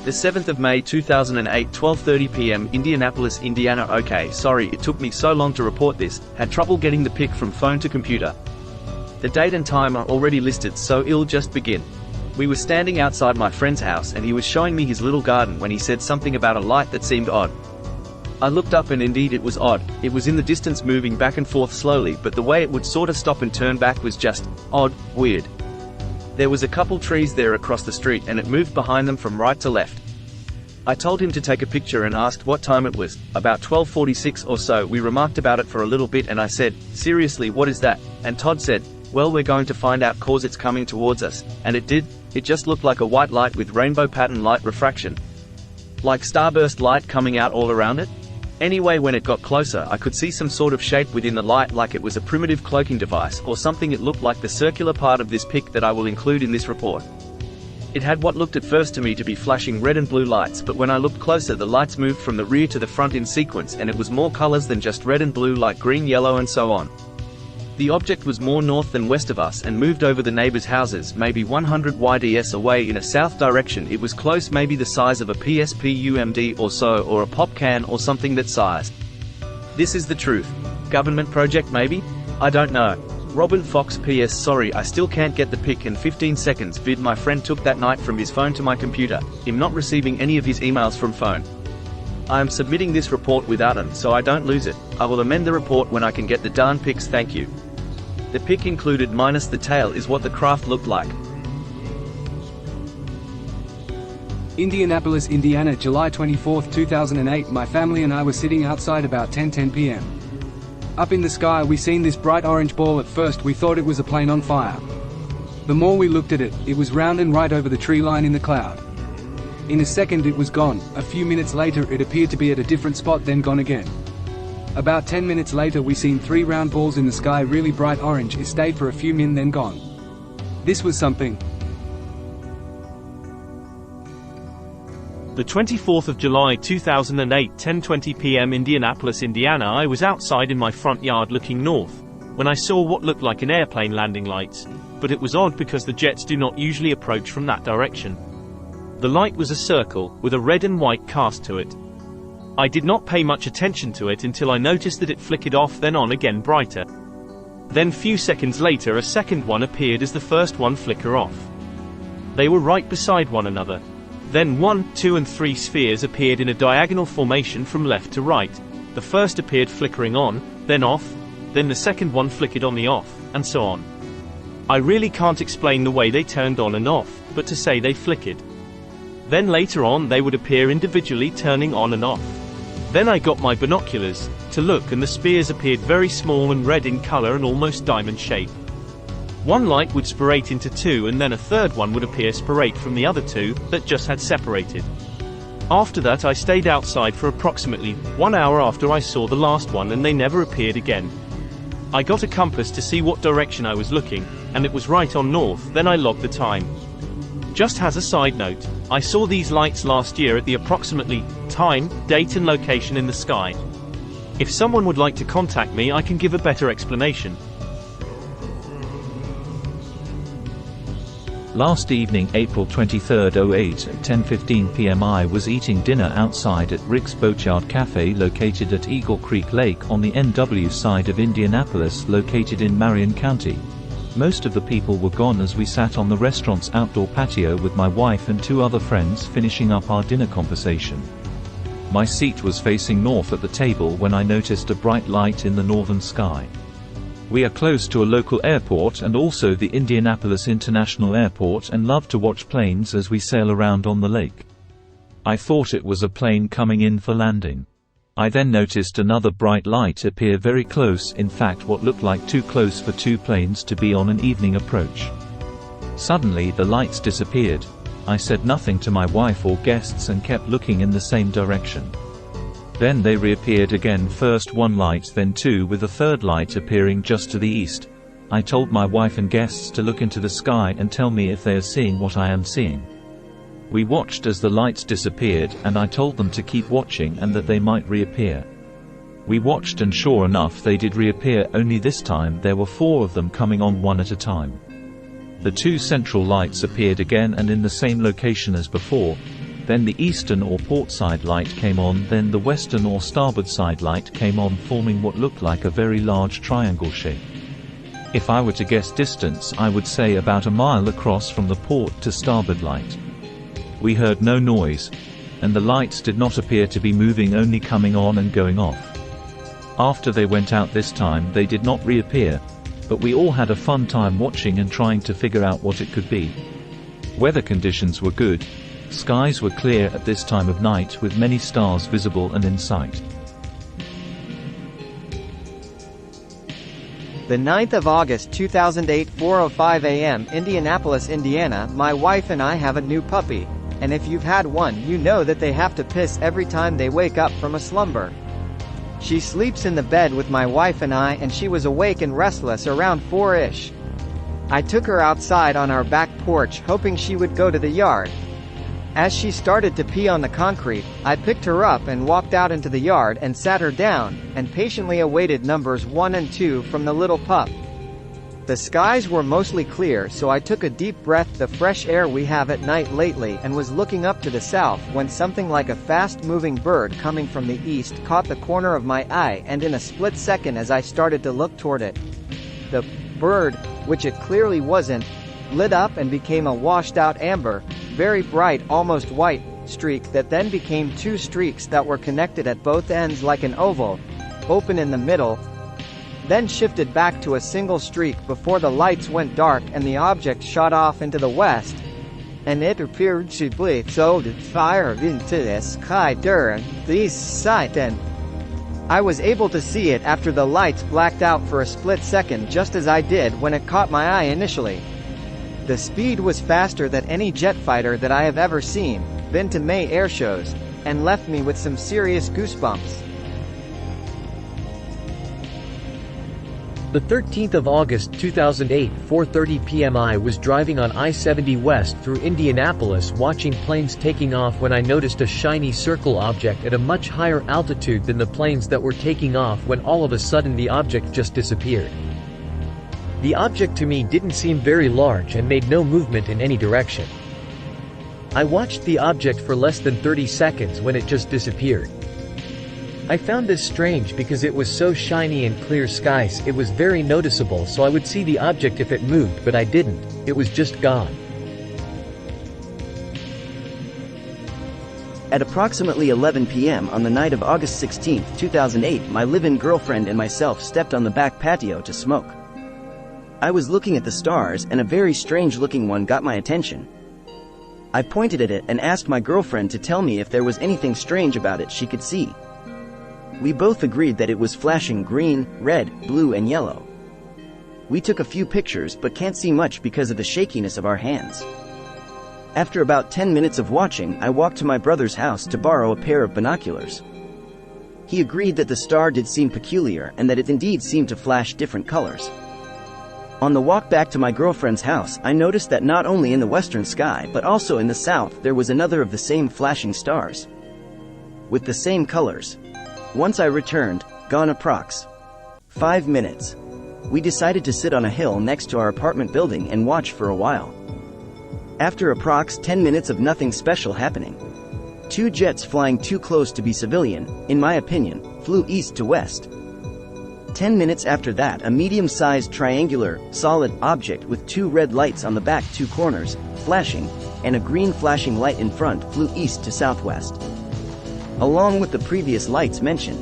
The 7th of May 2008, 12:30 p.m. Indianapolis, Indiana. Okay, sorry it took me so long to report this, had trouble getting the pic from phone to computer. The date and time are already listed, so I'll just begin. We were standing outside my friend's house and he was showing me his little garden when he said something about a light that seemed odd. I looked up and indeed it was odd. It was in the distance moving back and forth slowly, but the way it would sort of stop and turn back was just odd, weird. There was a couple trees there across the street and it moved behind them from right to left. I told him to take a picture and asked what time it was, about 12:46 or so. We remarked about it for a little bit and I said, seriously, what is that? And Todd said, well, we're going to find out cause it's coming towards us, and it did. It just looked like a white light with rainbow pattern light refraction. Like starburst light coming out all around it? Anyway, when it got closer I could see some sort of shape within the light, like it was a primitive cloaking device or something. It looked like the circular part of this pic that I will include in this report. It had what looked at first to me to be flashing red and blue lights, but when I looked closer the lights moved from the rear to the front in sequence, and it was more colors than just red and blue, like green, yellow and so on. The object was more north than west of us and moved over the neighbors' houses, maybe 100 YDS away in a south direction. It was close, maybe the size of a PSP-UMD or so, or a pop can or something that size. This is the truth. Government project maybe? I don't know. Robin Fox PS. Sorry I still can't get the pic and 15 seconds vid my friend took that night from his phone to my computer. I'm not receiving any of his emails from phone. I am submitting this report without him so I don't lose it. I will amend the report when I can get the darn pics, thank you. The pic included minus the tail is what the craft looked like. Indianapolis, Indiana, July 24, 2008. My family and I were sitting outside about 10:10 p.m. Up in the sky we seen this bright orange ball. At first we thought it was a plane on fire. The more we looked at it, it was round and right over the tree line in the cloud. In a second it was gone. A few minutes later it appeared to be at a different spot, then gone again. About 10 minutes later we seen 3 round balls in the sky, really bright orange. It stayed for a few min then gone. This was something. The 24th of July 2008, 10:20 p.m. Indianapolis, Indiana. I was outside in my front yard looking north, when I saw what looked like an airplane landing lights, but it was odd because the jets do not usually approach from that direction. The light was a circle, with a red and white cast to it. I did not pay much attention to it until I noticed that it flickered off, then on again brighter. Then few seconds later a second one appeared as the first one flicker off. They were right beside one another. Then 1, 2 and 3 spheres appeared in a diagonal formation from left to right. The first appeared flickering on, then off, then the second one flickered on the off, and so on. I really can't explain the way they turned on and off, but to say they flickered. Then later on they would appear individually turning on and off. Then I got my binoculars to look, and the spheres appeared very small and red in color and almost diamond shape. One light would spirate into 2 and then a third one would appear spirate from the other 2 that just had separated. After that I stayed outside for approximately 1 hour after I saw the last one, and they never appeared again. I got a compass to see what direction I was looking, and it was right on north. Then I logged the time. Just as a side note, I saw these lights last year at the approximately time, date and location in the sky. If someone would like to contact me I can give a better explanation. Last evening, April 23, 08 at 10:15 p.m. I was eating dinner outside at Rick's Boatyard Cafe located at Eagle Creek Lake on the NW side of Indianapolis, located in Marion County. Most of the people were gone as we sat on the restaurant's outdoor patio with my wife and 2 other friends finishing up our dinner conversation. My seat was facing north at the table when I noticed a bright light in the northern sky. We are close to a local airport and also the Indianapolis International Airport, and love to watch planes as we sail around on the lake. I thought it was a plane coming in for landing. I then noticed another bright light appear very close, in fact what looked like too close for 2 planes to be on an evening approach. Suddenly the lights disappeared. I said nothing to my wife or guests and kept looking in the same direction. Then they reappeared again, first 1 light then 2, with a third light appearing just to the east. I told my wife and guests to look into the sky and tell me if they are seeing what I am seeing. We watched as the lights disappeared, and I told them to keep watching and that they might reappear. We watched, and sure enough they did reappear, only this time there were 4 of them coming on one at a time. The 2 central lights appeared again and in the same location as before. Then the eastern or port side light came on, then the western or starboard side light came on, forming what looked like a very large triangle shape. If I were to guess distance, I would say about a mile across from the port to starboard light. We heard no noise, and the lights did not appear to be moving, only coming on and going off. After they went out this time they did not reappear, but we all had a fun time watching and trying to figure out what it could be. Weather conditions were good. Skies were clear at this time of night with many stars visible and in sight. The 9th of August 2008, 4:05 a.m. Indianapolis, Indiana. My wife and I have a new puppy, and if you've had one, you know that they have to piss every time they wake up from a slumber. She sleeps in the bed with my wife and I, and she was awake and restless around 4-ish. I took her outside on our back porch hoping she would go to the yard. As she started to pee on the concrete, I picked her up and walked out into the yard and sat her down, and patiently awaited numbers 1 and 2 from the little pup. The skies were mostly clear, so I took a deep breath, the fresh air we have at night lately, and was looking up to the south when something like a fast-moving bird coming from the east caught the corner of my eye, and in a split second as I started to look toward it, the bird, which it clearly wasn't, lit up and became a washed-out amber, very bright, almost white, streak that then became 2 streaks that were connected at both ends like an oval, open in the middle, then shifted back to a single streak before the lights went dark and the object shot off into the west, and it appeared to be so fire into the sky during this sight, and I was able to see it after the lights blacked out for a split second, just as I did when it caught my eye initially. The speed was faster than any jet fighter that I have ever seen, been to May air shows, and left me with some serious goosebumps. The 13th of August 2008, 4:30 p.m. I was driving on I-70 west through Indianapolis watching planes taking off when I noticed a shiny circle object at a much higher altitude than the planes that were taking off, when all of a sudden the object just disappeared. The object to me didn't seem very large and made no movement in any direction. I watched the object for less than 30 seconds when it just disappeared. I found this strange because it was so shiny and clear skies, it was very noticeable, so I would see the object if it moved, but I didn't. It was just gone. At approximately 11 p.m. on the night of August 16, 2008, my live-in girlfriend and myself stepped on the back patio to smoke. I was looking at the stars, and a very strange-looking one got my attention. I pointed at it and asked my girlfriend to tell me if there was anything strange about it she could see. We both agreed that it was flashing green, red, blue, and yellow. We took a few pictures but can't see much because of the shakiness of our hands. After about 10 minutes of watching, I walked to my brother's house to borrow a pair of binoculars. He agreed that the star did seem peculiar and that it indeed seemed to flash different colors. On the walk back to my girlfriend's house, I noticed that not only in the western sky but also in the south there was another of the same flashing stars, with the same colors. Once I returned, gone approx. 5 minutes. We decided to sit on a hill next to our apartment building and watch for a while. After approx 10 minutes of nothing special happening, 2 jets flying too close to be civilian, in my opinion, flew east to west. 10 minutes after that, a medium-sized triangular, solid object with 2 red lights on the back 2 corners, flashing, and a green flashing light in front flew east to southwest, along with the previous lights mentioned.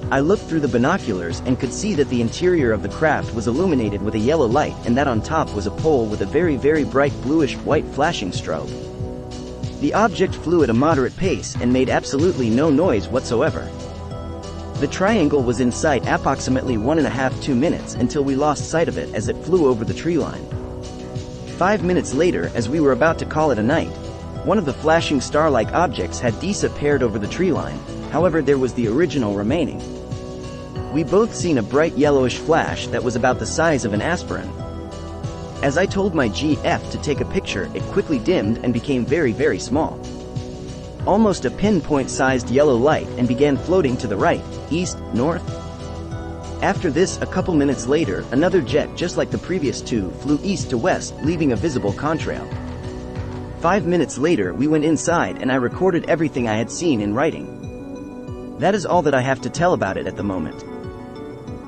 I looked through the binoculars and could see that the interior of the craft was illuminated with a yellow light, and that on top was a pole with a very, very bright bluish-white flashing strobe. The object flew at a moderate pace and made absolutely no noise whatsoever. The triangle was in sight approximately 1.5–2 minutes until we lost sight of it as it flew over the tree line. 5 minutes later, as we were about to call it a night, one of the flashing star-like objects had disappeared over the tree line. However, there was the original remaining. We both seen a bright yellowish flash that was about the size of an aspirin. As I told my GF to take a picture, it quickly dimmed and became very small. Almost a pinpoint-sized yellow light, and began floating to the right, east, north. After this, a couple minutes later, another jet just like the previous two flew east to west, leaving a visible contrail. 5 minutes later we went inside and I recorded everything I had seen in writing. That is all that I have to tell about it at the moment.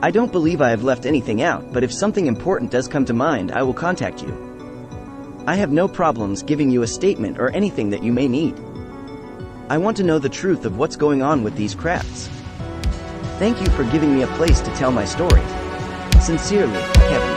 I don't believe I have left anything out, but if something important does come to mind, I will contact you. I have no problems giving you a statement or anything that you may need. I want to know the truth of what's going on with these crafts. Thank you for giving me a place to tell my story. Sincerely, Kevin.